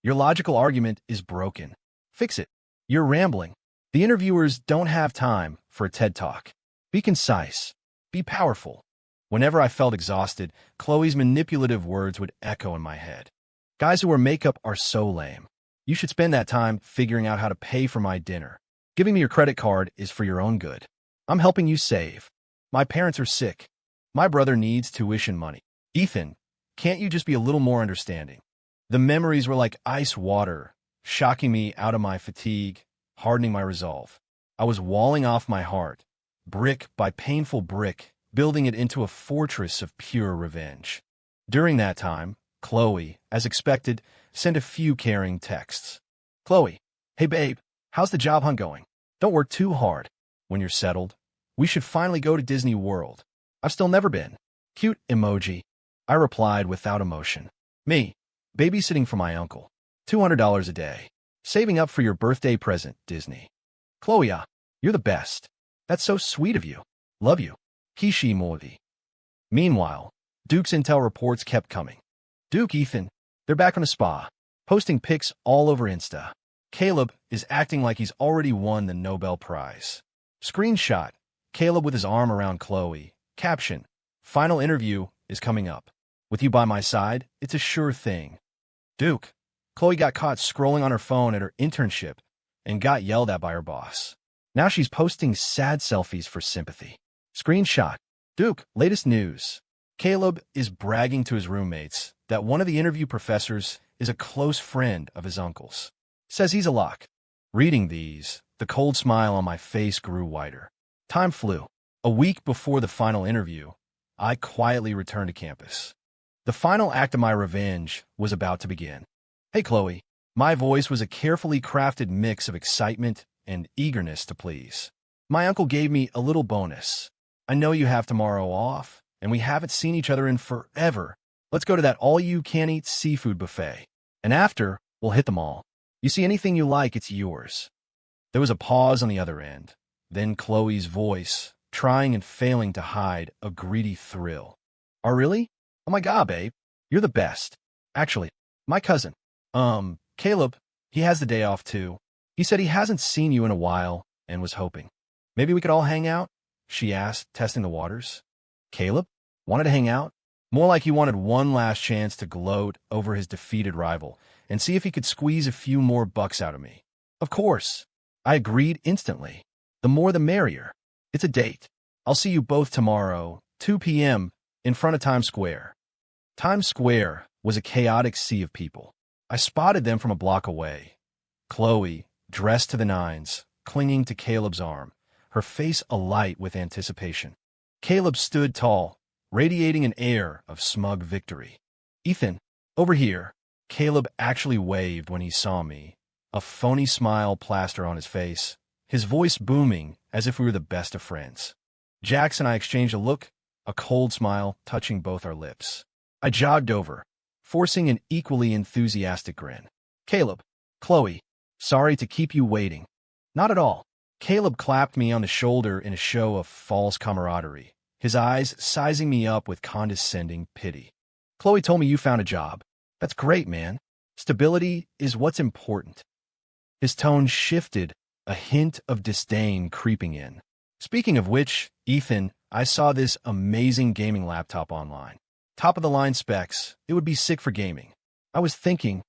Your logical argument is broken. Fix it. You're rambling. The interviewers don't have time for a TED Talk. Be concise. Be powerful. Whenever I felt exhausted, Chloe's manipulative words would echo in my head. Guys who wear makeup are so lame. You should spend that time figuring out how to pay for my dinner. Giving me your credit card is for your own good. I'm helping you save. My parents are sick. My brother needs tuition money. Ethan, can't you just be a little more understanding? The memories were like ice water, shocking me out of my fatigue, hardening my resolve. I was walling off my heart, brick by painful brick, building it into a fortress of pure revenge. During that time, Chloe, as expected, sent a few caring texts. Chloe, hey babe, how's the job hunt going? Don't work too hard. When you're settled, we should finally go to Disney World. I've still never been. Cute emoji. I replied without emotion. Me, babysitting for my uncle. $200 a day. Saving up for your birthday present, Disney. Chloe, you're the best. That's so sweet of you. Love you. Kishi Mordi. Meanwhile, Duke's intel reports kept coming. Duke, Ethan, they're back on a spa, posting pics all over Insta. Caleb is acting like he's already won the Nobel Prize. Screenshot, Caleb with his arm around Chloe. Caption, final interview is coming up. With you by my side, it's a sure thing. Duke, Chloe got caught scrolling on her phone at her internship and got yelled at by her boss. Now she's posting sad selfies for sympathy. Screenshot, Duke, latest news. Caleb is bragging to his roommates that one of the interview professors is a close friend of his uncle's. Says he's a lock. Reading these, the cold smile on my face grew wider. Time flew. A week before the final interview, I quietly returned to campus. The final act of my revenge was about to begin. Hey, Chloe. My voice was a carefully crafted mix of excitement and eagerness to please. My uncle gave me a little bonus. I know you have tomorrow off, and we haven't seen each other in forever. Let's go to that all-you-can-eat seafood buffet. And after, we'll hit the mall. You see anything you like, it's yours. There was a pause on the other end. Then Chloe's voice, trying and failing to hide a greedy thrill. Oh, really? Oh my God, babe. You're the best. Actually, my cousin, Caleb, he has the day off too. He said he hasn't seen you in a while and was hoping. Maybe we could all hang out? She asked, testing the waters. Caleb? Wanted to hang out? More like he wanted one last chance to gloat over his defeated rival and see if he could squeeze a few more bucks out of me. Of course. I agreed instantly. The more the merrier. It's a date. I'll see you both tomorrow, 2 p.m., in front of Times Square. Times Square was a chaotic sea of people. I spotted them from a block away. Chloe, dressed to the nines, clinging to Caleb's arm, her face alight with anticipation. Caleb stood tall, radiating an air of smug victory. Ethan, over here. Caleb actually waved when he saw me, a phony smile plastered on his face, his voice booming as if we were the best of friends. Jax and I exchanged a look, a cold smile touching both our lips. I jogged over, forcing an equally enthusiastic grin. Caleb, Chloe, sorry to keep you waiting. Not at all. Caleb clapped me on the shoulder in a show of false camaraderie, his eyes sizing me up with condescending pity. Chloe told me you found a job. That's great, man. Stability is what's important. His tone shifted, a hint of disdain creeping in. Speaking of which, Ethan, I saw this amazing gaming laptop online. Top-of-the-line specs, it would be sick for gaming. I was thinking.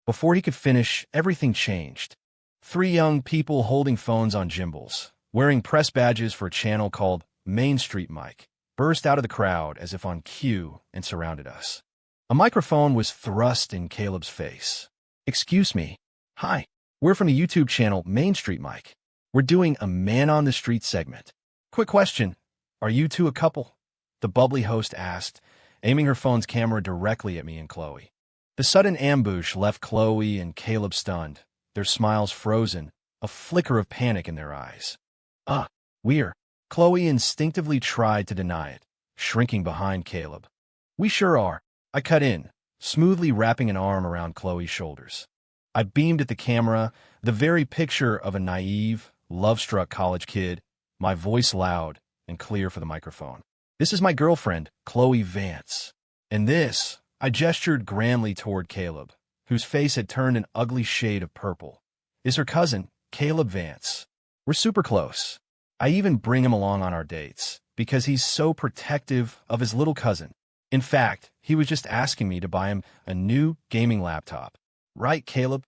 Before he could finish, everything changed. 3 young people holding phones on gimbals, wearing press badges for a channel called Main Street Mike, burst out of the crowd as if on cue and surrounded us. A microphone was thrust in Caleb's face. Excuse me. Hi. We're from the YouTube channel Main Street Mike. We're doing a man-on-the-street segment. Quick question. Are you two a couple? The bubbly host asked, aiming her phone's camera directly at me and Chloe. The sudden ambush left Chloe and Caleb stunned, their smiles frozen, a flicker of panic in their eyes. We're. Chloe instinctively tried to deny it, shrinking behind Caleb. We sure are. I cut in, smoothly wrapping an arm around Chloe's shoulders. I beamed at the camera, the very picture of a naive, love-struck college kid, my voice loud and clear for the microphone. This is my girlfriend, Chloe Vance. And this, I gestured grandly toward Caleb, whose face had turned an ugly shade of purple, is her cousin, Caleb Vance. We're super close. I even bring him along on our dates, because he's so protective of his little cousin. In fact, he was just asking me to buy him a new gaming laptop. Right, Caleb?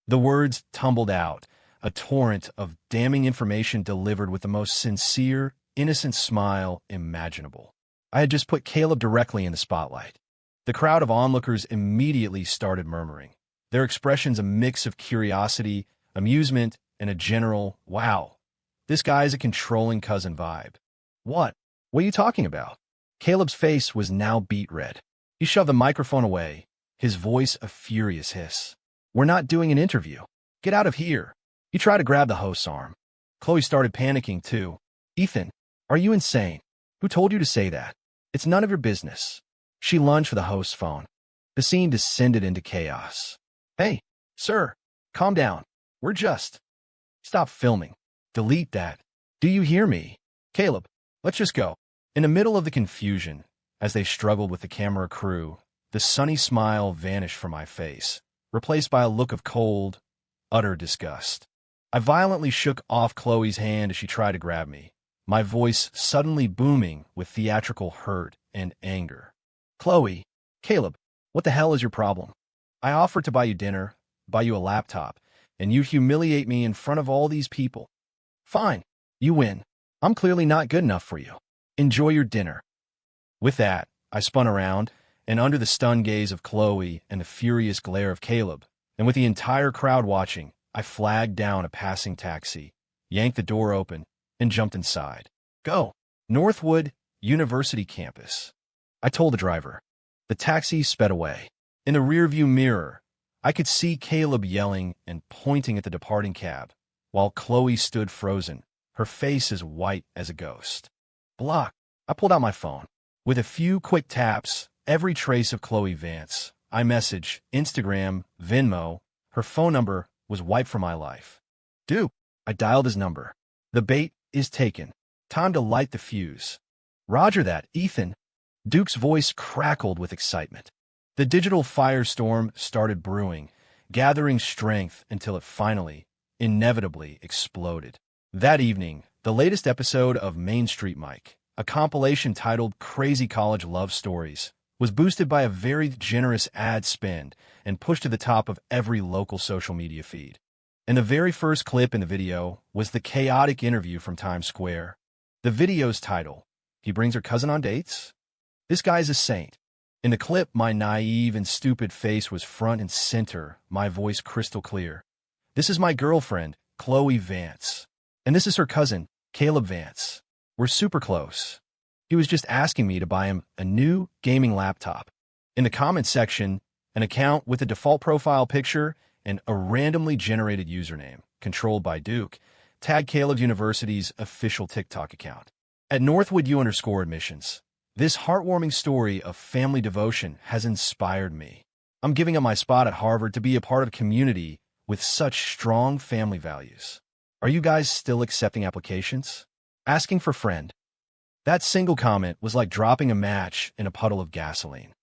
The words tumbled out, a torrent of damning information delivered with the most sincere, innocent smile imaginable. I had just put Caleb directly in the spotlight. The crowd of onlookers immediately started murmuring, their expressions a mix of curiosity, amusement, and a general, wow, this guy is a controlling cousin vibe. What? What are you talking about? Caleb's face was now beet red. He shoved the microphone away, his voice a furious hiss. We're not doing an interview. Get out of here. He tried to grab the host's arm. Chloe started panicking too. Ethan, are you insane? Who told you to say that? It's none of your business. She lunged for the host's phone. The scene descended into chaos. Hey, sir, calm down. We're just... Stop filming. Delete that. Do you hear me? Caleb, let's just go. In the middle of the confusion, as they struggled with the camera crew, the sunny smile vanished from my face, replaced by a look of cold, utter disgust. I violently shook off Chloe's hand as she tried to grab me, my voice suddenly booming with theatrical hurt and anger. Chloe, Caleb, what the hell is your problem? I offered to buy you dinner, buy you a laptop, and you humiliate me in front of all these people. Fine, you win. I'm clearly not good enough for you. Enjoy your dinner. With that, I spun around, and under the stunned gaze of Chloe and the furious glare of Caleb, and with the entire crowd watching, I flagged down a passing taxi, yanked the door open, and jumped inside. Go. Northwood University campus. I told the driver. The taxi sped away. In the rearview mirror, I could see Caleb yelling and pointing at the departing cab, while Chloe stood frozen, her face as white as a ghost. Block. I pulled out my phone. With a few quick taps, every trace of Chloe Vance, iMessage, Instagram, Venmo, her phone number, was wiped from my life. Duke, I dialed his number. The bait is taken. Time to light the fuse. Roger that, Ethan. Duke's voice crackled with excitement. The digital firestorm started brewing, gathering strength until it finally, inevitably, exploded. That evening, the latest episode of Main Street Mike, a compilation titled Crazy College Love Stories, was boosted by a very generous ad spend and pushed to the top of every local social media feed. And the very first clip in the video was the chaotic interview from Times Square. The video's title, "He Brings Her Cousin on Dates?" This guy's a saint. In the clip, my naive and stupid face was front and center, my voice crystal clear. "This is my girlfriend, Chloe Vance. And this is her cousin, Caleb Vance. We're super close. He was just asking me to buy him a new gaming laptop." In the comments section, an account with a default profile picture and a randomly generated username, controlled by Duke, tagged Caleb University's official TikTok account. At NorthwoodU_admissions, this heartwarming story of family devotion has inspired me. I'm giving up my spot at Harvard to be a part of a community with such strong family values. Are you guys still accepting applications? Asking for friend. That single comment was like dropping a match in a puddle of gasoline.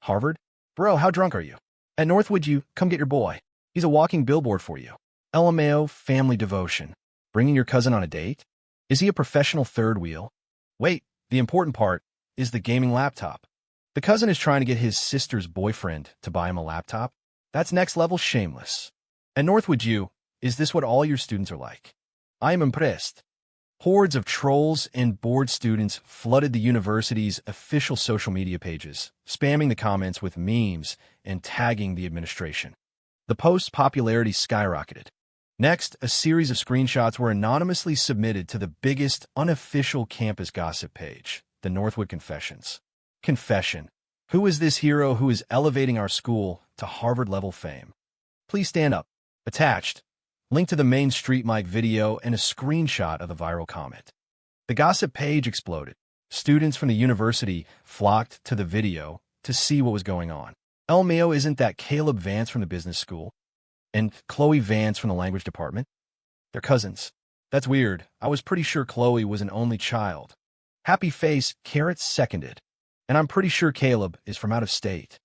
Harvard? Bro, how drunk are you? At Northwood U, come get your boy. He's a walking billboard for you. LMAO family devotion. Bringing your cousin on a date? Is he a professional third wheel? Wait, the important part is the gaming laptop. The cousin is trying to get his sister's boyfriend to buy him a laptop? That's next level shameless. At Northwood U, is this what all your students are like? I am impressed. Hordes of trolls and bored students flooded the university's official social media pages, spamming the comments with memes and tagging the administration. The post's popularity skyrocketed. Next, a series of screenshots were anonymously submitted to the biggest unofficial campus gossip page, the Northwood Confessions. Confession. Who is this hero who is elevating our school to Harvard-level fame? Please stand up. Attached. Link to the Main Street Mike video and a screenshot of the viral comment. The gossip page exploded. Students from the university flocked to the video to see what was going on. LMAO, isn't that Caleb Vance from the business school? And Chloe Vance from the language department? They're cousins. That's weird. I was pretty sure Chloe was an only child. Happy face, Carrot seconded. And I'm pretty sure Caleb is from out of state.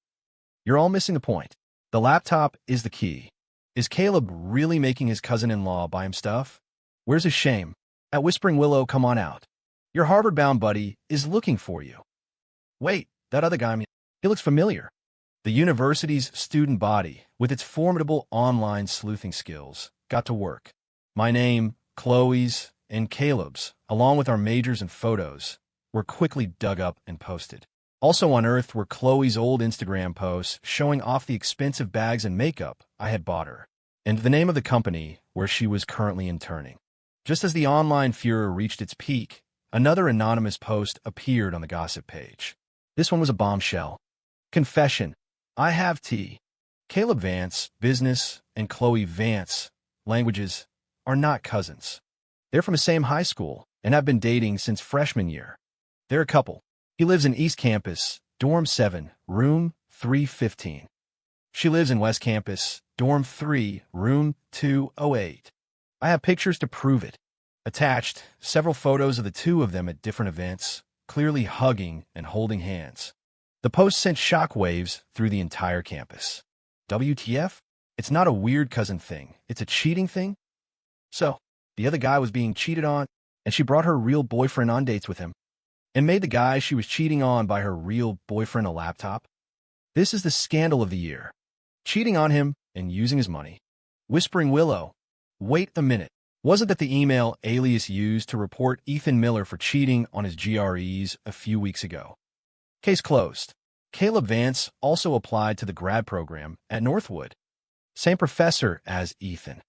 You're all missing the point. The laptop is the key. Is Caleb really making his cousin-in-law buy him stuff? Where's his shame? At Whispering Willow, come on out. Your Harvard-bound buddy is looking for you. Wait, that other guy, he looks familiar. The university's student body, with its formidable online sleuthing skills, got to work. My name, Chloe's, and Caleb's, along with our majors and photos, were quickly dug up and posted. Also unearthed were Chloe's old Instagram posts showing off the expensive bags and makeup I had bought her, and the name of the company where she was currently interning. Just as the online furor reached its peak, another anonymous post appeared on the gossip page. This one was a bombshell. Confession. I have tea. Caleb Vance, business, and Chloe Vance, languages, are not cousins. They're from the same high school and have been dating since freshman year. They're a couple. He lives in East Campus, Dorm 7, Room 315. She lives in West Campus, Dorm 3, Room 208. I have pictures to prove it. Attached, several photos of the two of them at different events, clearly hugging and holding hands. The post sent shockwaves through the entire campus. WTF? It's not a weird cousin thing. It's a cheating thing? So, the other guy was being cheated on, and she brought her real boyfriend on dates with him, and made the guy she was cheating on by her real boyfriend a laptop? This is the scandal of the year. Cheating on him and using his money. Whispering Willow. Wait a minute. Wasn't that the email alias used to report Ethan Miller for cheating on his GREs a few weeks ago? Case closed. Caleb Vance also applied to the grad program at Northwood. Same professor as Ethan.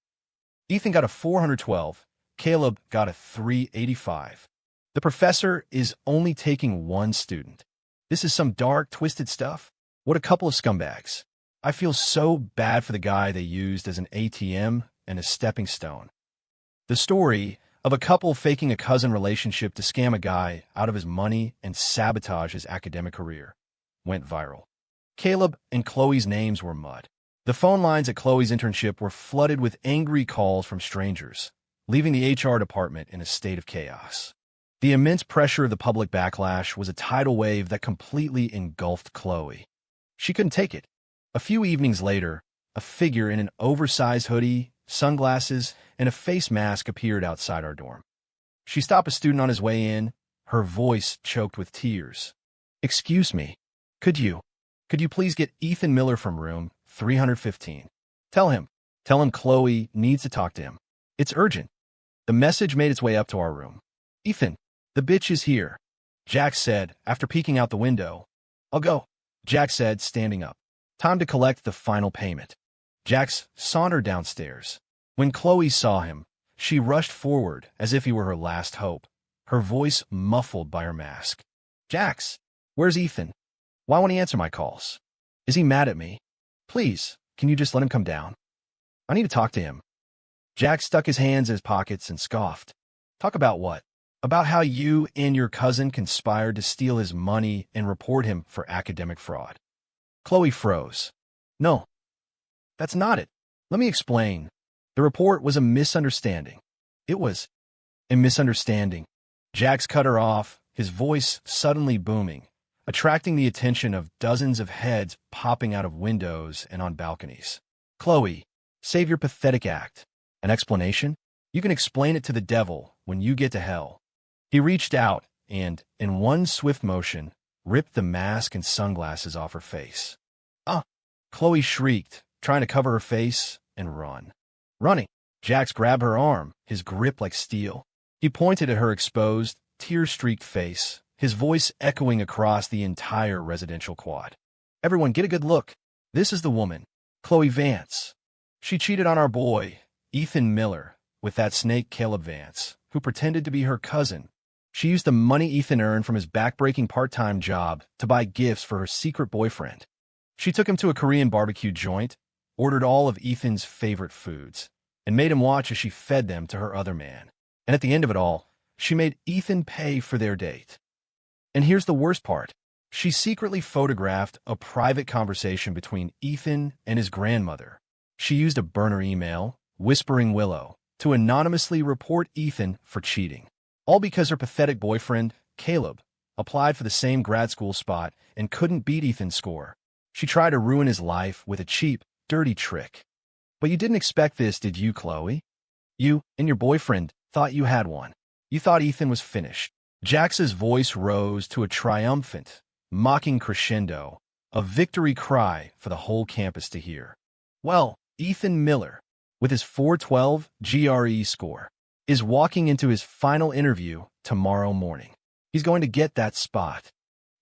Ethan got a 412. Caleb got a 385. The professor is only taking one student. This is some dark, twisted stuff. What a couple of scumbags. I feel so bad for the guy they used as an ATM and a stepping stone. The story of a couple faking a cousin relationship to scam a guy out of his money and sabotage his academic career went viral. Caleb and Chloe's names were mud. The phone lines at Chloe's internship were flooded with angry calls from strangers, leaving the HR department in a state of chaos. The immense pressure of the public backlash was a tidal wave that completely engulfed Chloe. She couldn't take it. A few evenings later, a figure in an oversized hoodie, sunglasses, and a face mask appeared outside our dorm. She stopped a student on his way in, her voice choked with tears. "Excuse me, could you please get Ethan Miller from room 315? Tell him Chloe needs to talk to him. It's urgent." The message made its way up to our room. "Ethan, the bitch is here," Jack said after peeking out the window. "I'll go," Jack said, standing up. "Time to collect the final payment." Jax sauntered downstairs. When Chloe saw him, she rushed forward as if he were her last hope, her voice muffled by her mask. "Jax, where's Ethan? Why won't he answer my calls? Is he mad at me? Please, can you just let him come down? I need to talk to him." Jack stuck his hands in his pockets and scoffed. "Talk about what? About how you and your cousin conspired to steal his money and report him for academic fraud." Chloe froze. "No, that's not it. Let me explain. The report was a misunderstanding." "It was a misunderstanding." Jax cut her off, his voice suddenly booming, attracting the attention of dozens of heads popping out of windows and on balconies. "Chloe, save your pathetic act. An explanation? You can explain it to the devil when you get to hell." He reached out and, in one swift motion, ripped the mask and sunglasses off her face. "Ah!" Chloe shrieked, trying to cover her face and run. Running, Jax grabbed her arm, his grip like steel. He pointed at her exposed, tear-streaked face, his voice echoing across the entire residential quad. "Everyone, get a good look. This is the woman, Chloe Vance. She cheated on our boy, Ethan Miller, with that snake Caleb Vance, who pretended to be her cousin. She used the money Ethan earned from his backbreaking part-time job to buy gifts for her secret boyfriend. She took him to a Korean barbecue joint, ordered all of Ethan's favorite foods, and made him watch as she fed them to her other man. And at the end of it all, she made Ethan pay for their date. And here's the worst part. She secretly photographed a private conversation between Ethan and his grandmother. She used a burner email, Whispering Willow, to anonymously report Ethan for cheating. All because her pathetic boyfriend, Caleb, applied for the same grad school spot and couldn't beat Ethan's score. She tried to ruin his life with a cheap, dirty trick. But you didn't expect this, did you, Chloe? You and your boyfriend thought you had one. You thought Ethan was finished." Jax's voice rose to a triumphant, mocking crescendo, a victory cry for the whole campus to hear. "Well, Ethan Miller, with his 412 GRE score, is walking into his final interview tomorrow morning. He's going to get that spot.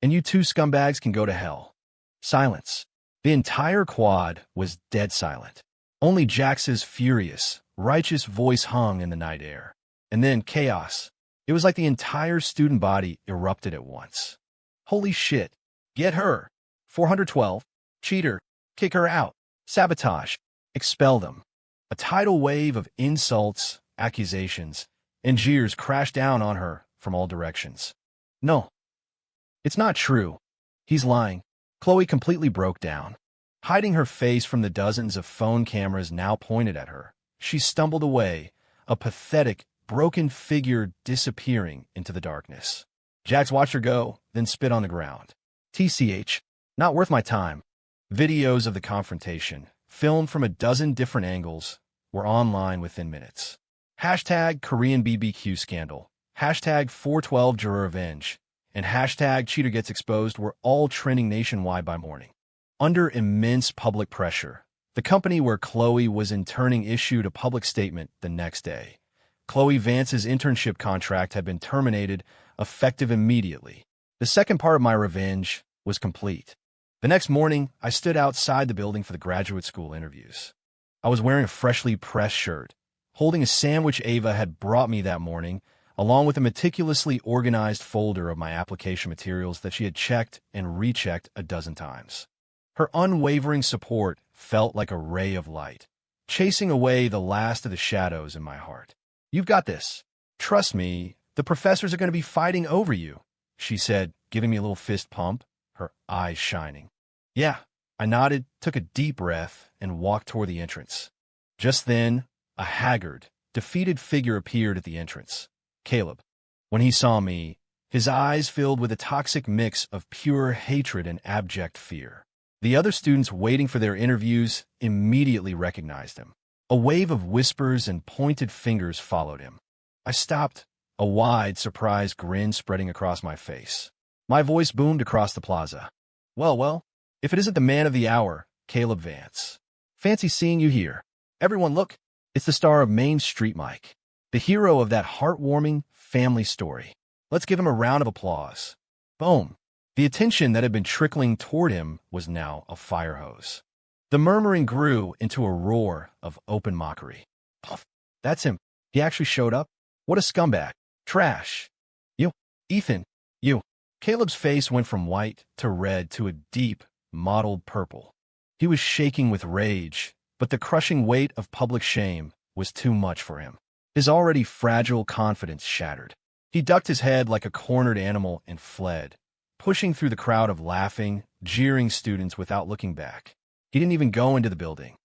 And you two scumbags can go to hell." Silence. The entire quad was dead silent. Only Jax's furious, righteous voice hung in the night air. And then chaos. It was like the entire student body erupted at once. "Holy shit. Get her. 412. Cheater. Kick her out. Sabotage. Expel them." A tidal wave of insults, accusations, and jeers crashed down on her from all directions. "No. It's not true. He's lying." Chloe completely broke down. Hiding her face from the dozens of phone cameras now pointed at her, she stumbled away, a pathetic, broken figure disappearing into the darkness. Jax watched her go, then spit on the ground. "TCH, not worth my time." Videos of the confrontation, filmed from a dozen different angles, were online within minutes. Hashtag Korean BBQ scandal, hashtag 412 juror revenge, and hashtag cheater gets exposed were all trending nationwide by morning. Under immense public pressure, the company where Chloe was interning issued a public statement the next day. Chloe Vance's internship contract had been terminated, effective immediately. The second part of my revenge was complete. The next morning, I stood outside the building for the graduate school interviews. I was wearing a freshly pressed shirt, holding a sandwich Ava had brought me that morning, along with a meticulously organized folder of my application materials that she had checked and rechecked a dozen times. Her unwavering support felt like a ray of light, chasing away the last of the shadows in my heart. "You've got this. Trust me, the professors are going to be fighting over you," she said, giving me a little fist pump, her eyes shining. "Yeah, I nodded, took a deep breath, and walked toward the entrance. Just then, a haggard, defeated figure appeared at the entrance. Caleb. When he saw me, his eyes filled with a toxic mix of pure hatred and abject fear. The other students waiting for their interviews immediately recognized him. A wave of whispers and pointed fingers followed him. I stopped, a wide, surprised grin spreading across my face. My voice boomed across the plaza. Well, if it isn't the man of the hour, Caleb Vance. Fancy seeing you here. Everyone look, it's the star of Main Street Mike, the hero of that heartwarming family story. Let's give him a round of applause. Boom. The attention that had been trickling toward him was now a fire hose. The murmuring grew into a roar of open mockery. Puff. That's him. He actually showed up? What a scumbag. Trash. You. Ethan. You. Caleb's face went from white to red to a deep, mottled purple. He was shaking with rage, but the crushing weight of public shame was too much for him. His already fragile confidence shattered. He ducked his head like a cornered animal and fled, pushing through the crowd of laughing, jeering students without looking back. He didn't even go into the building.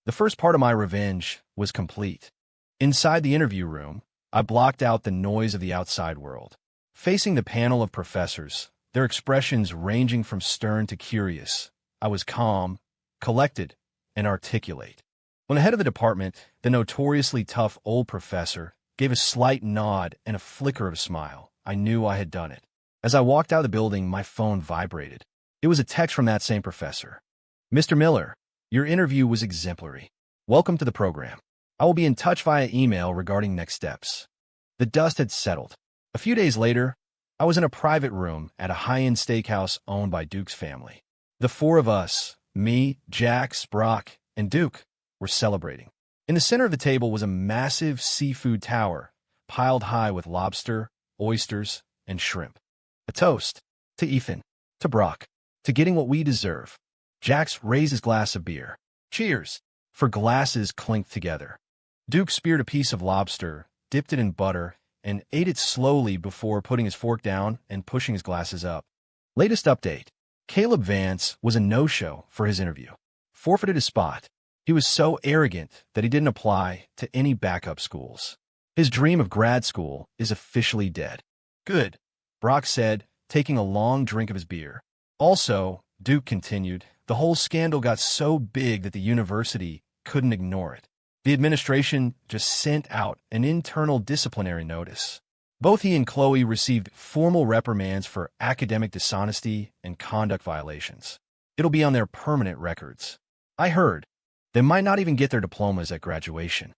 The first part of my revenge was complete. Inside the interview room, I blocked out the noise of the outside world. Facing the panel of professors, their expressions ranging from stern to curious, I was calm, collected, and articulate. When the head of the department, the notoriously tough old professor, gave a slight nod and a flicker of a smile, I knew I had done it. As I walked out of the building, my phone vibrated. It was a text from that same professor. Mr. Miller, your interview was exemplary. Welcome to the program. I will be in touch via email regarding next steps. The dust had settled. A few days later, I was in a private room at a high-end steakhouse owned by Duke's family. The four of us, me, Jax, Brock, and Duke, were celebrating. In the center of the table was a massive seafood tower, piled high with lobster, oysters, and shrimp. A toast to Ethan, to Brock, to getting what we deserve. Jax raised his glass of beer. Cheers! For glasses clinked together. Duke speared a piece of lobster, dipped it in butter, and ate it slowly before putting his fork down and pushing his glasses up. Latest update. Caleb Vance was a no-show for his interview. Forfeited his spot. He was so arrogant that he didn't apply to any backup schools. His dream of grad school is officially dead. Good, Brock said, taking a long drink of his beer. Also, Duke continued, the whole scandal got so big that the university couldn't ignore it. The administration just sent out an internal disciplinary notice. Both he and Chloe received formal reprimands for academic dishonesty and conduct violations. It'll be on their permanent records. I heard. They might not even get their diplomas at graduation.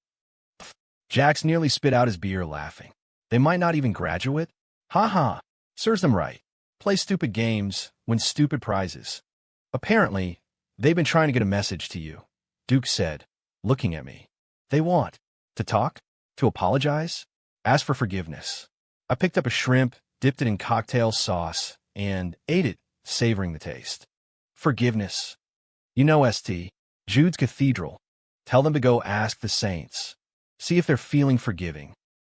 Jax nearly spit out his beer laughing. They might not even graduate? Ha ha. Serves them right. Play stupid games, win stupid prizes. Apparently, they've been trying to get a message to you, Duke said, looking at me. They want to talk, to apologize, ask for forgiveness. I picked up a shrimp, dipped it in cocktail sauce, and ate it, savoring the taste. Forgiveness. You know, St. Jude's Cathedral. Tell them to go ask the saints. See if they're feeling forgiving.